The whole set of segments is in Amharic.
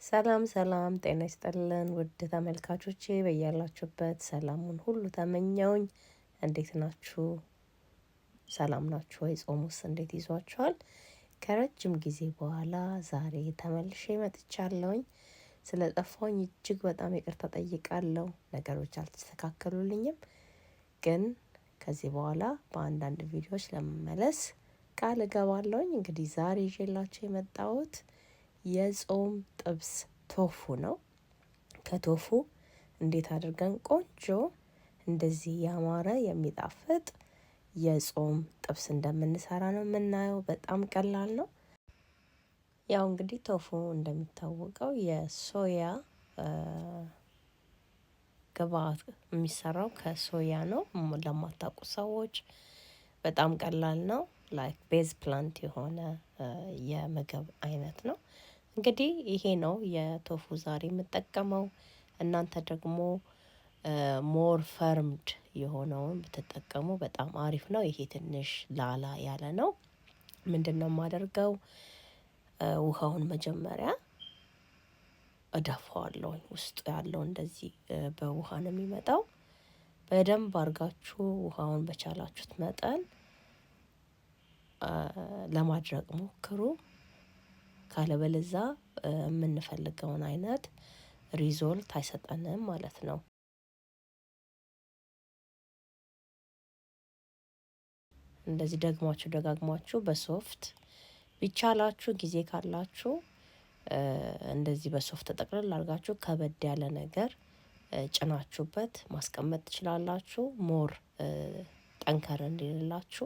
ሰላም ሰላም ጤና ይስጥልን ውድ ተመልካቾቼ በያላችሁበት ሰላሙን ሁሉ ተመኘውኝ። እንዴት ናችሁ? ሰላም ናችሁ ወይ? ጾሙስ እንዴት ይዟችኋል? ከረጅም ጊዜ በኋላ ዛሬ ተመልሼ መጥቻለሁኝ። ስለ ጠፋሁኝ እጅግ በጣም ይቅርታ ጠይቃለሁ። ነገሮች አልተስተካከሉልኝም፣ ግን ከዚህ በኋላ በአንዳንድ ቪዲዮዎች ለመመለስ ቃል እገባለሁኝ። እንግዲህ ዛሬ ይዤላችሁ የመጣሁት የጾም ጥብስ ቶፉ ነው። ከቶፉ እንዴት አድርገን ቆንጆ እንደዚህ ያማረ የሚጣፍጥ የጾም ጥብስ እንደምንሰራ ነው የምናየው። በጣም ቀላል ነው። ያው እንግዲህ ቶፉ እንደሚታወቀው የሶያ ግብአት የሚሰራው ከሶያ ነው። ለማታውቁ ሰዎች በጣም ቀላል ነው። ላይክ ቤዝ ፕላንት የሆነ የምግብ አይነት ነው። እንግዲህ ይሄ ነው የቶፉ ዛሬ የምጠቀመው። እናንተ ደግሞ ሞር ፈርምድ የሆነውን ብትጠቀሙ በጣም አሪፍ ነው። ይሄ ትንሽ ላላ ያለ ነው። ምንድነው የማደርገው? ውሃውን መጀመሪያ እደፋዋለሁኝ። ውስጡ ያለው እንደዚህ በውሃ ነው የሚመጣው። በደንብ አድርጋችሁ ውሃውን በቻላችሁት መጠን ለማድረቅ ሞክሩ። ካለበለዛ የምንፈልገውን አይነት ሪዞልት አይሰጠንም ማለት ነው። እንደዚህ ደጋግማችሁ በሶፍት ቢቻላችሁ ጊዜ ካላችሁ እንደዚህ በሶፍት ጠቅልል አድርጋችሁ ከበድ ያለ ነገር ጭናችሁበት ማስቀመጥ ትችላላችሁ። ሞር ጠንከር እንዲልላችሁ።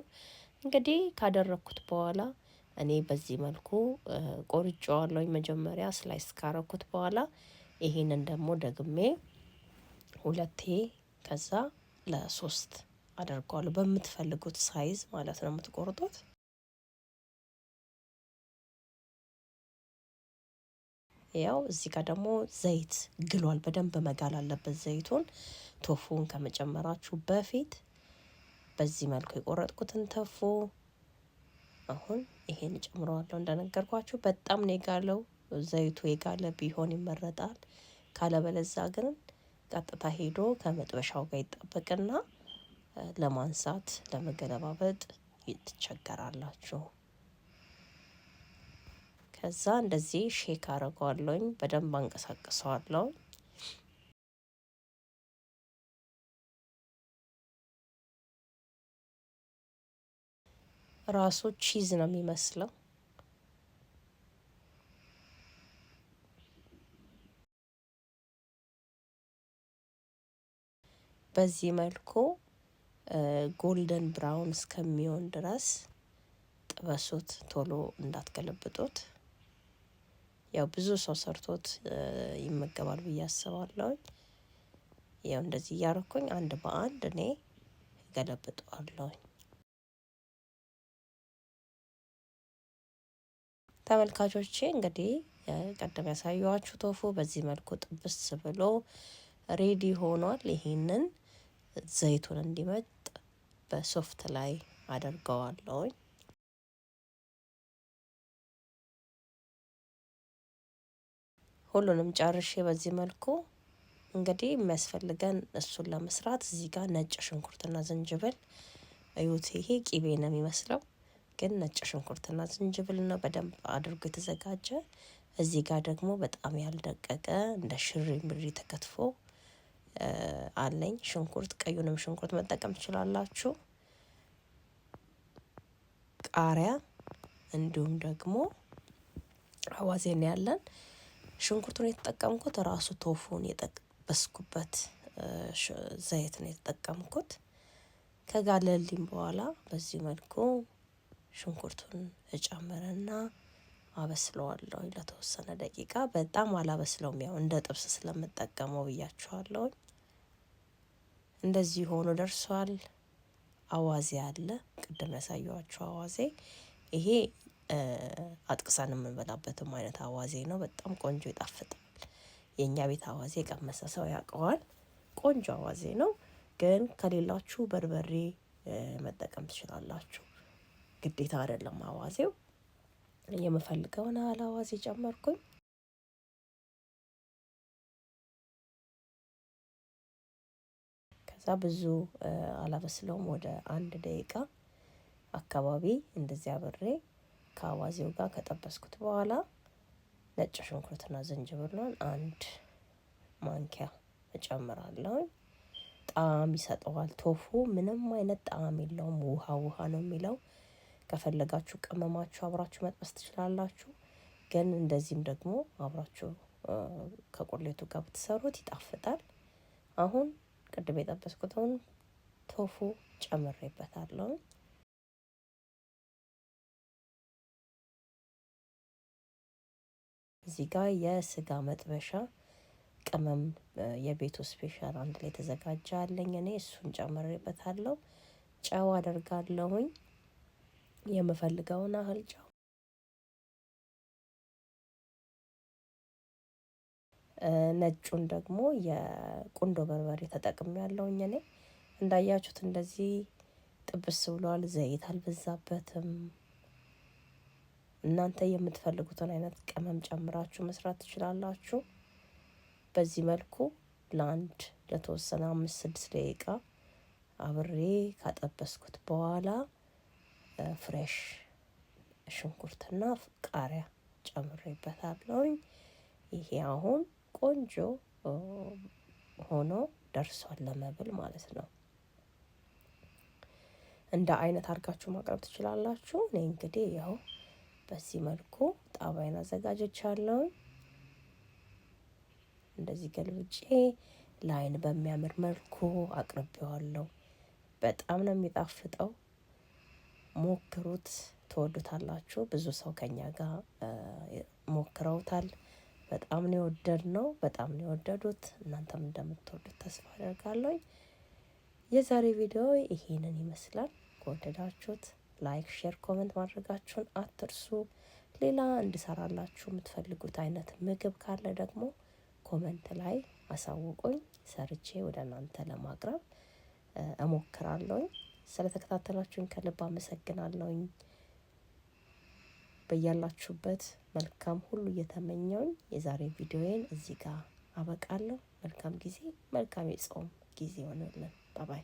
እንግዲህ ካደረኩት በኋላ እኔ በዚህ መልኩ ቆርጬዋለሁኝ። መጀመሪያ ስላይስ ካረኩት በኋላ ይሄንን ደግሞ ደግሜ ሁለቴ ከዛ ለሶስት አደርገዋለሁ። በምትፈልጉት ሳይዝ ማለት ነው የምትቆርጡት። ያው እዚህ ጋር ደግሞ ዘይት ግሏል። በደንብ መጋል አለበት ዘይቱን ቶፉን ከመጨመራችሁ በፊት። በዚህ መልኩ የቆረጥኩትን ተፉ አሁን ይሄን ጨምረዋለሁ። እንደነገርኳችሁ በጣም ነው የጋለው። ዘይቱ የጋለ ቢሆን ይመረጣል። ካለበለዛ ግን ቀጥታ ሄዶ ከመጥበሻው ጋር ይጣበቅና ለማንሳት ለመገለባበጥ ትቸገራላችሁ። ከዛ እንደዚህ ሼክ አደርገዋለሁኝ። በደንብ አንቀሳቅሰዋለሁ። ራሱ ቺዝ ነው የሚመስለው። በዚህ መልኩ ጎልደን ብራውን እስከሚሆን ድረስ ጥበሱት። ቶሎ እንዳትገለብጡት። ያው ብዙ ሰው ሰርቶት ይመገባል ብዬ አስባለሁ። ያው እንደዚህ እያረኩኝ አንድ በአንድ እኔ ገለብጠዋለሁ። ተመልካቾቼ እንግዲህ ቀደም ያሳየኋችሁ ቶፉ በዚህ መልኩ ጥብስ ብሎ ሬዲ ሆኗል። ይሄንን ዘይቱን እንዲመጥ በሶፍት ላይ አደርገዋለሁ። ሁሉንም ጨርሼ በዚህ መልኩ እንግዲህ የሚያስፈልገን እሱን ለመስራት እዚህ ጋር ነጭ ሽንኩርትና ዝንጅብል እዩት። ይሄ ቂቤ ነው የሚመስለው፣ ግን ነጭ ሽንኩርትና ዝንጅብል ነው በደንብ አድርጎ የተዘጋጀ። እዚህ ጋር ደግሞ በጣም ያልደቀቀ እንደ ሽሪ ምሪ ተከትፎ አለኝ። ሽንኩርት፣ ቀዩንም ሽንኩርት መጠቀም ትችላላችሁ። ቃሪያ እንዲሁም ደግሞ አዋዜ ነው ያለን። ሽንኩርቱን የተጠቀምኩት ራሱ ቶፉን የጠበስኩበት ዘይት ነው የተጠቀምኩት። ከጋለልኝ በኋላ በዚህ መልኩ ሽንኩርቱን እጨምርና አበስለዋለሁ ለተወሰነ ደቂቃ። በጣም አላበስለውም፣ ያው እንደ ጥብስ ስለምጠቀመው ብያችኋለሁ። እንደዚህ ሆኖ ደርሷል። አዋዜ አለ፣ ቅድም ያሳየኋችሁ አዋዜ። ይሄ አጥቅሰን የምንበላበትም አይነት አዋዜ ነው። በጣም ቆንጆ ይጣፍጣል። የእኛ ቤት አዋዜ የቀመሰ ሰው ያውቀዋል። ቆንጆ አዋዜ ነው። ግን ከሌላችሁ በርበሬ መጠቀም ትችላላችሁ። ግዴታ አይደለም አዋዜው። የምፈልገውን አዋዜ ጨመርኩኝ። እዛ ብዙ አላበስለውም። ወደ 1 ደቂቃ አካባቢ እንደዚህ አብሬ ከአዋዜው ጋር ከጠበስኩት በኋላ ነጭ ሽንኩርትና ዝንጅብሉን 1 ማንኪያ እጨምራለሁ። ጣዕም ይሰጠዋል። ቶፉ ምንም አይነት ጣዕም የለውም። ውሃ ውሃ ነው የሚለው። ከፈለጋችሁ ቅመማችሁ አብራችሁ መጥበስ ትችላላችሁ። ግን እንደዚህም ደግሞ አብራችሁ ከቁሌቱ ጋር ብትሰሩት ይጣፍጣል። አሁን ቅድም የጠበስኩትን ቶፉ ጨምሬበታለሁ። እዚህ ጋር የስጋ መጥበሻ ቅመም የቤቱ ስፔሻል አንድ ላይ የተዘጋጀ አለኝ። እኔ እሱን ጨምሬበታለሁ። ጨው አደርጋለሁኝ የምፈልገውን ያህል ጨው። ነጩን ደግሞ የቁንዶ በርበሬ ተጠቅሜያለሁኝ። እኔ እንዳያችሁት እንደዚህ ጥብስ ብሏል። ዘይት አልበዛበትም። እናንተ የምትፈልጉትን አይነት ቅመም ጨምራችሁ መስራት ትችላላችሁ። በዚህ መልኩ ለተወሰነ 5-6 ደቂቃ አብሬ ካጠበስኩት በኋላ ፍሬሽ ሽንኩርትና ቃሪያ ጨምሬበታለሁኝ። ይሄ አሁን ቆንጆ ሆኖ ደርሷል ለመብል ማለት ነው። እንደ አይነት አድርጋችሁ ማቅረብ ትችላላችሁ። እኔ እንግዲህ ያው በዚህ መልኩ ጣባዬን አዘጋጅቻለሁ። እንደዚህ ገልብጬ ለአይን በሚያምር መልኩ አቅርቤዋለሁ። በጣም ነው የሚጣፍጠው። ሞክሩት፣ ትወዱታላችሁ። ብዙ ሰው ከኛ ጋር ሞክረውታል። በጣም ነው የወደድነው። በጣም ነው የወደዱት። እናንተም እንደምትወዱት ተስፋ አደርጋለሁ። የዛሬ ቪዲዮ ይሄንን ይመስላል። ከወደዳችሁት ላይክ፣ ሼር፣ ኮሜንት ማድረጋችሁን አትርሱ። ሌላ እንድሰራላችሁ የምትፈልጉት አይነት ምግብ ካለ ደግሞ ኮሜንት ላይ አሳውቁኝ። ሰርቼ ወደ እናንተ ለማቅረብ እሞክራለሁኝ። ስለተከታተላችሁኝ ከልብ አመሰግናለሁኝ። በያላችሁበት መልካም ሁሉ እየተመኘውኝ የዛሬ ቪዲዮዬን እዚህ ጋር አበቃለሁ። መልካም ጊዜ፣ መልካም የጾም ጊዜ ይሆንልን። ባባይ